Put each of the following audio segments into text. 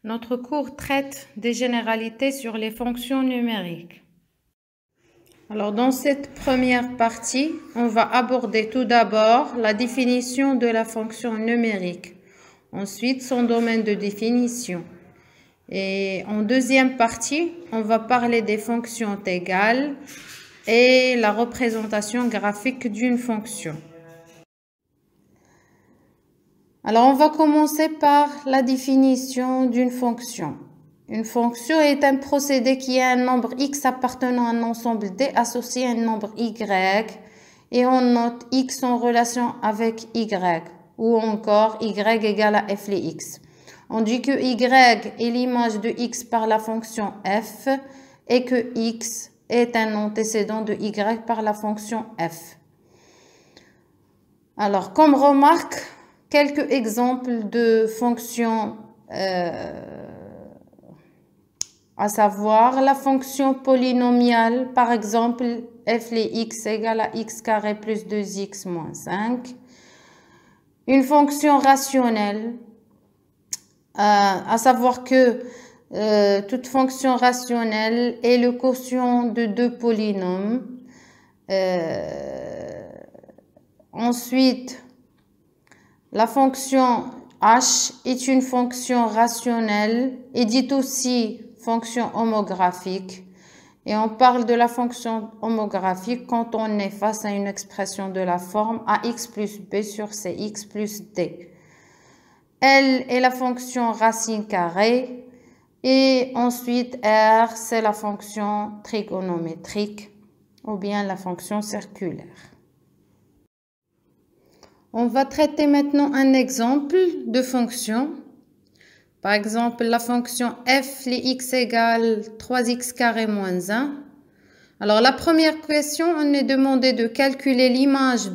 Notre cours traite des généralités sur les fonctions numériques. Alors, dans cette première partie, on va aborder tout d'abord la définition de la fonction numérique, ensuite son domaine de définition. Et en deuxième partie, on va parler des fonctions égales et la représentation graphique d'une fonction. Alors, on va commencer par la définition d'une fonction. Une fonction est un procédé qui a un nombre x appartenant à un ensemble D associé à un nombre y et on note x en relation avec y ou encore y égale à f les x. On dit que y est l'image de x par la fonction f et que x est un antécédent de y par la fonction f. Alors, comme remarque, quelques exemples de fonctions, à savoir la fonction polynomiale, par exemple, f les x égale à x carré plus 2x moins 5. Une fonction rationnelle, à savoir que toute fonction rationnelle est le quotient de deux polynômes. Ensuite, la fonction h est une fonction rationnelle et dit aussi fonction homographique. Et on parle de la fonction homographique quand on est face à une expression de la forme ax plus b sur cx plus d. L est la fonction racine carrée et ensuite R c'est la fonction trigonométrique ou bien la fonction circulaire. On va traiter maintenant un exemple de fonction. Par exemple, la fonction f les x égale 3x carré moins 1. Alors, la première question, on est demandé de calculer l'image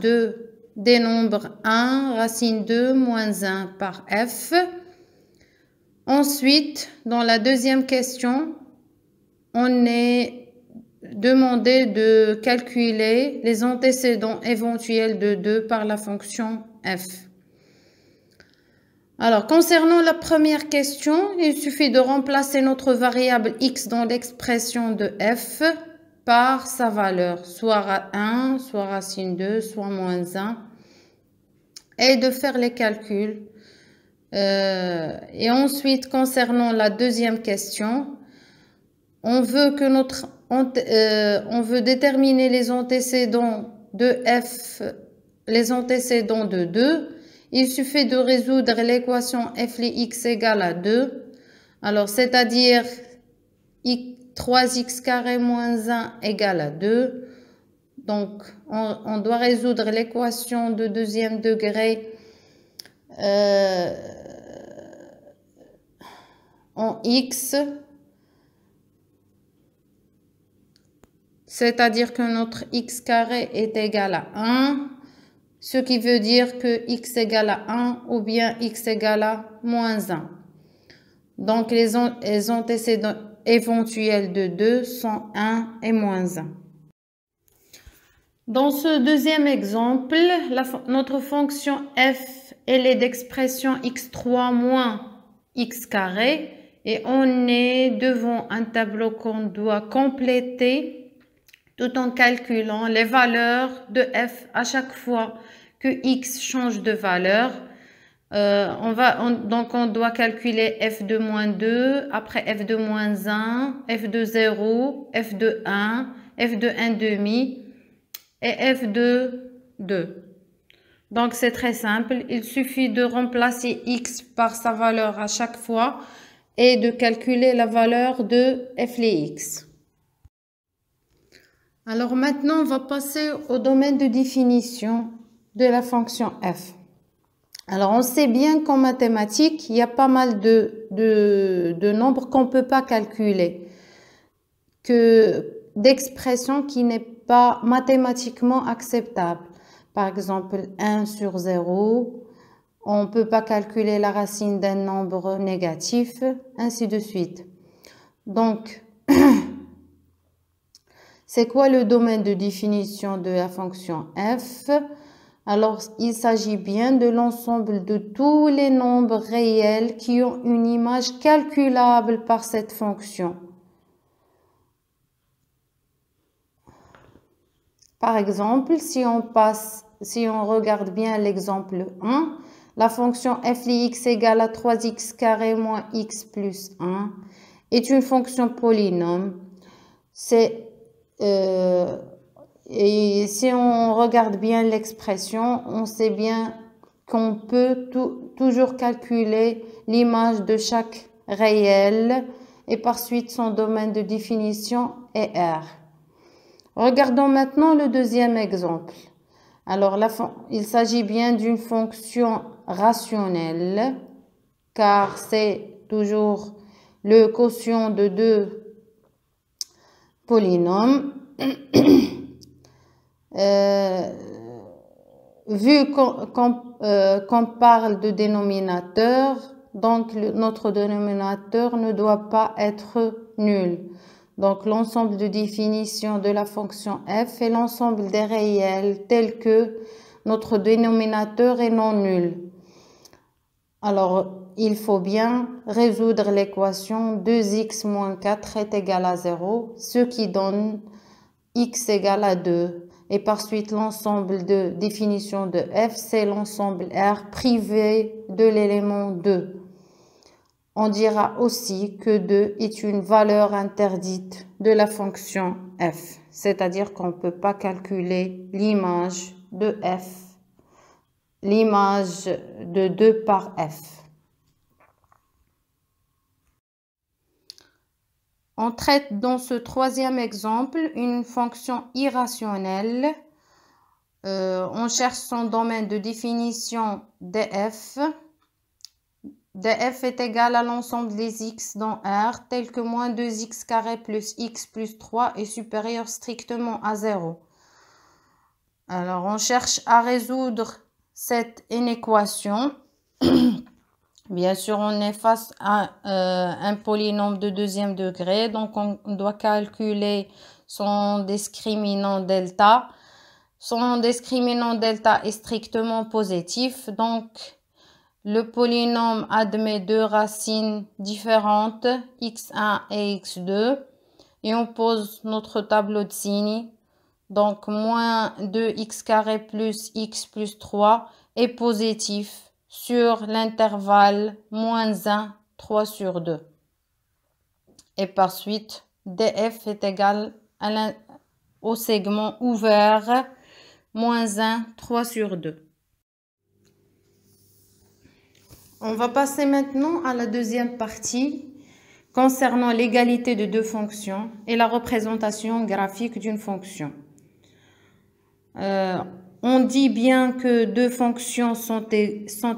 des nombres 1, racine 2, moins 1 par f. Ensuite, dans la deuxième question, on est demandé de calculer les antécédents éventuels de 2 par la fonction f. Alors, concernant la première question, il suffit de remplacer notre variable x dans l'expression de f par sa valeur, soit 1, soit racine 2, soit moins 1, et de faire les calculs. Et ensuite, concernant la deuxième question, on veut déterminer les antécédents de f, les antécédents de 2. Il suffit de résoudre l'équation f les x égale à 2. Alors, c'est-à-dire 3x carré moins 1 égale à 2. Donc, on doit résoudre l'équation de deuxième degré en x. C'est-à-dire que notre x carré est égal à 1. Ce qui veut dire que x égale à 1 ou bien x égale à moins 1. Donc, les antécédents éventuels de 2 sont 1 et moins 1. Dans ce deuxième exemple, notre fonction f, elle est d'expression x3 moins x carré et on est devant un tableau qu'on doit compléter tout en calculant les valeurs de f à chaque fois que x change de valeur. Donc, on doit calculer f de moins 2, après f de moins 1, f de 0, f de 1, f de 1 demi et f de 2. Donc, c'est très simple. Il suffit de remplacer x par sa valeur à chaque fois et de calculer la valeur de f les x. Alors maintenant, on va passer au domaine de définition de la fonction f. Alors, on sait bien qu'en mathématiques, il y a pas mal de nombres qu'on ne peut pas calculer, d'expressions qui n'est pas mathématiquement acceptable. Par exemple, 1 sur 0, on ne peut pas calculer la racine d'un nombre négatif, ainsi de suite. Donc, c'est quoi le domaine de définition de la fonction f? Alors, il s'agit bien de l'ensemble de tous les nombres réels qui ont une image calculable par cette fonction. Par exemple, si on regarde bien l'exemple 1, la fonction f de x égale à 3x carré moins x plus 1 est une fonction polynôme. Et si on regarde bien l'expression, on sait bien qu'on peut toujours calculer l'image de chaque réel et par suite son domaine de définition est R. Regardons maintenant le deuxième exemple. Alors, il s'agit bien d'une fonction rationnelle car c'est toujours le quotient de deux polynômes. Vu qu'on parle de dénominateur, donc notre dénominateur ne doit pas être nul. Donc l'ensemble de définition de la fonction f est l'ensemble des réels tels que notre dénominateur est non nul. Alors il faut bien résoudre l'équation 2x moins 4 est égal à 0, ce qui donne x égale à 2. Et par suite, l'ensemble de définition de f, c'est l'ensemble R privé de l'élément 2. On dira aussi que 2 est une valeur interdite de la fonction f, c'est-à-dire qu'on ne peut pas calculer l'image de f, l'image de 2 par f. On traite dans ce troisième exemple une fonction irrationnelle. On cherche son domaine de définition df. df est égal à l'ensemble des x dans R, tel que moins 2x carré plus x plus 3 est supérieur strictement à 0. Alors, on cherche à résoudre cette inéquation. Bien sûr, on est face à un polynôme de deuxième degré, donc on doit calculer son discriminant delta. Son discriminant delta est strictement positif, donc le polynôme admet deux racines différentes, x1 et x2, et on pose notre tableau de signes. Donc, moins 2x carré plus x plus 3 est positif sur l'intervalle moins 1, 3 sur 2. Et par suite, df est égal au segment ouvert moins 1, 3 sur 2. On va passer maintenant à la deuxième partie concernant l'égalité de deux fonctions et la représentation graphique d'une fonction. On dit bien que deux fonctions sont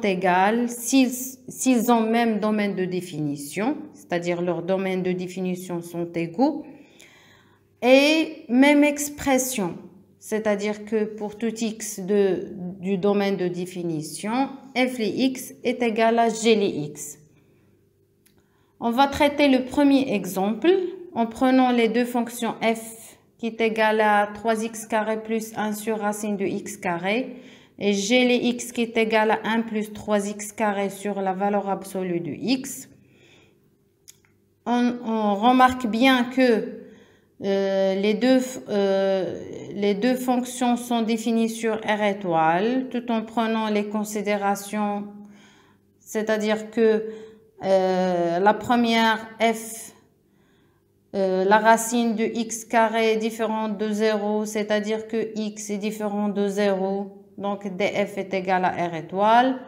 égales s'ils ont même domaine de définition, c'est-à-dire leurs domaines de définition sont égaux, et même expression, c'est-à-dire que pour tout x du domaine de définition, f de x est égal à g de x. On va traiter le premier exemple en prenant les deux fonctions f qui est égal à 3x carré plus 1 sur racine de x carré et g de x qui est égal à 1 plus 3x carré sur la valeur absolue de x. On remarque bien que les deux fonctions sont définies sur R étoile tout en prenant les considérations, c'est-à-dire que la première f, la racine de x carré est différente de 0, c'est-à-dire que x est différent de 0, donc df est égal à R étoile.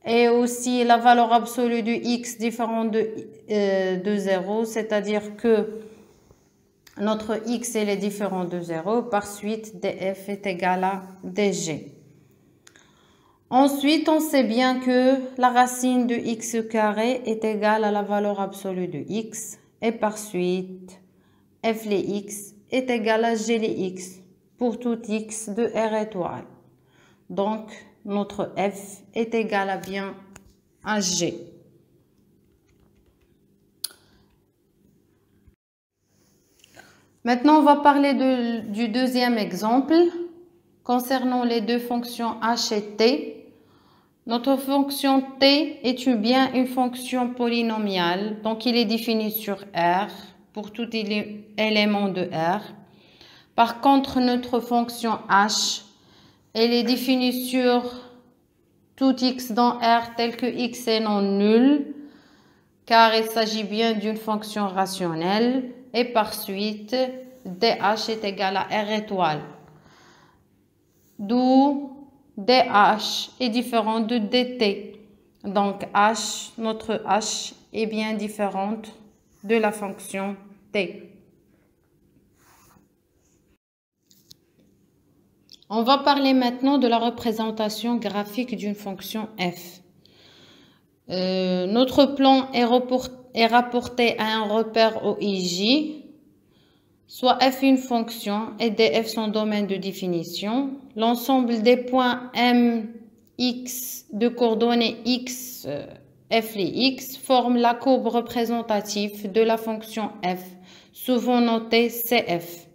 Et aussi la valeur absolue de x différente de 0, c'est-à-dire que notre x est différent de 0, par suite df est égal à dg. Ensuite, on sait bien que la racine de x carré est égale à la valeur absolue de x et par suite f de x est égal à g de x pour tout x de R étoile. Donc, notre f est égal à bien à g. Maintenant, on va parler du deuxième exemple concernant les deux fonctions h et t. Notre fonction t est bien une fonction polynomiale, donc il est défini sur R pour tout élément de R. Par contre, notre fonction h, elle est définie sur tout x dans R tel que x est non nul, car il s'agit bien d'une fonction rationnelle, et par suite, dh est égal à R étoile. D'où dh est différent de dt. Donc notre h est bien différente de la fonction t. On va parler maintenant de la représentation graphique d'une fonction f. Notre plan est rapporté à un repère OIJ, soit f une fonction et df son domaine de définition. L'ensemble des points m, x de coordonnées x, f les x, forme la courbe représentative de la fonction f, souvent notée cf.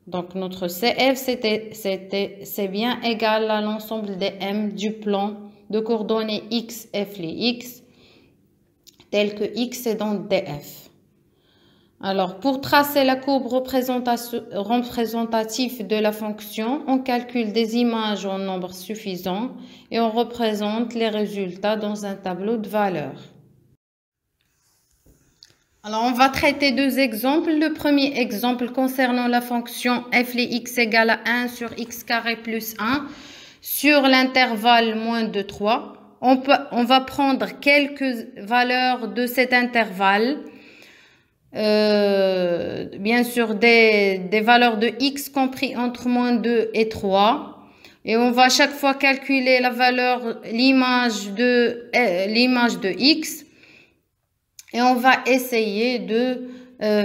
Donc notre cf c'est bien égal à l'ensemble des m du plan de coordonnées x, f les x, tel que x est dans df. Alors, pour tracer la courbe représentative de la fonction, on calcule des images en nombre suffisant et on représente les résultats dans un tableau de valeurs. Alors, on va traiter deux exemples. Le premier exemple concernant la fonction f les x égale à 1 sur x carré plus 1 sur l'intervalle moins de 3. On va prendre quelques valeurs de cet intervalle. Bien sûr des valeurs de x compris entre moins 2 et 3. Et on va chaque fois calculer la valeur, l'image de x. Et on va essayer de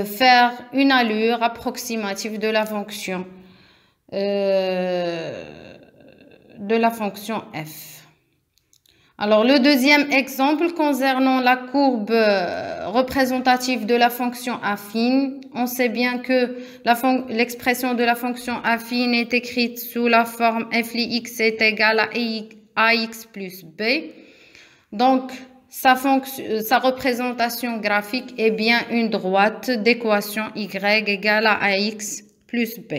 faire une allure approximative de la fonction f. Alors, le deuxième exemple concernant la courbe représentative de la fonction affine, on sait bien que l'expression de la fonction affine est écrite sous la forme f les x est égal à ax plus b. Donc, sa représentation graphique est bien une droite d'équation y égale à ax plus b.